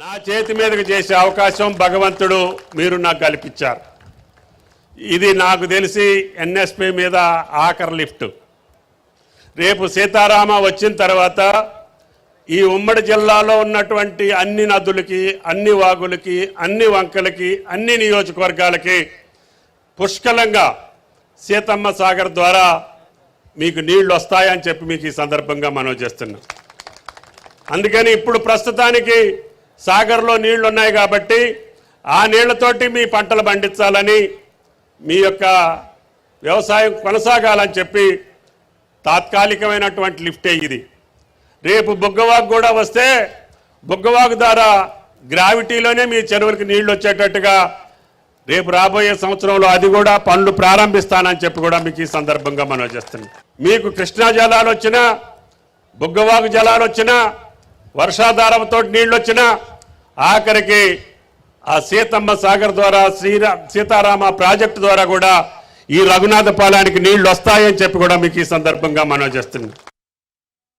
నా చేతి మీదకి చేసే అవకాశం భగవంతుడు మీరు నాకు కల్పించారు. ఇది నాకు తెలిసి ఎన్ఎస్పి మీద ఆఖరి లిఫ్ట్. రేపు సీతారామ వచ్చిన తర్వాత ఈ ఉమ్మడి జిల్లాలో ఉన్నటువంటి అన్ని నదులకి, అన్ని వాగులకి, అన్ని వంకలకి, అన్ని నియోజకవర్గాలకి పుష్కలంగా సీతమ్మ సాగర్ ద్వారా మీకు నీళ్లు వస్తాయని చెప్పి మీకు ఈ సందర్భంగా మనవి చేస్తున్నాం. అందుకని ఇప్పుడు ప్రస్తుతానికి సాగర్లో నీళ్లు ఉన్నాయి కాబట్టి ఆ నీళ్లతోటి మీ పంటలు పండించాలని, మీ యొక్క వ్యవసాయం కొనసాగాలని చెప్పి తాత్కాలికమైనటువంటి లిఫ్టే ఇది. రేపు బుగ్గవాగు కూడా వస్తే బుగ్గవాగు ద్వారా గ్రావిటీలోనే మీ చెరువులకి నీళ్లు వచ్చేటట్టుగా రేపు రాబోయే సంవత్సరంలో అది కూడా పనులు ప్రారంభిస్తానని చెప్పి కూడా మీకు ఈ సందర్భంగా మనం చేస్తున్నాం. మీకు కృష్ణా జలాలు వచ్చినా, బుగ్గవాగు జలాలు వచ్చినా, వర్షాధారంతో నీళ్లు వచ్చినా, ఆఖరికి ఆ సీతమ్మ సాగర్ ద్వారా సీతారామ ప్రాజెక్టు ద్వారా కూడా ఈ రఘునాథపాలెనికి నీళ్లు వస్తాయని చెప్పి కూడా మీకు ఈ సందర్భంగా మనం చేస్తున్నాం.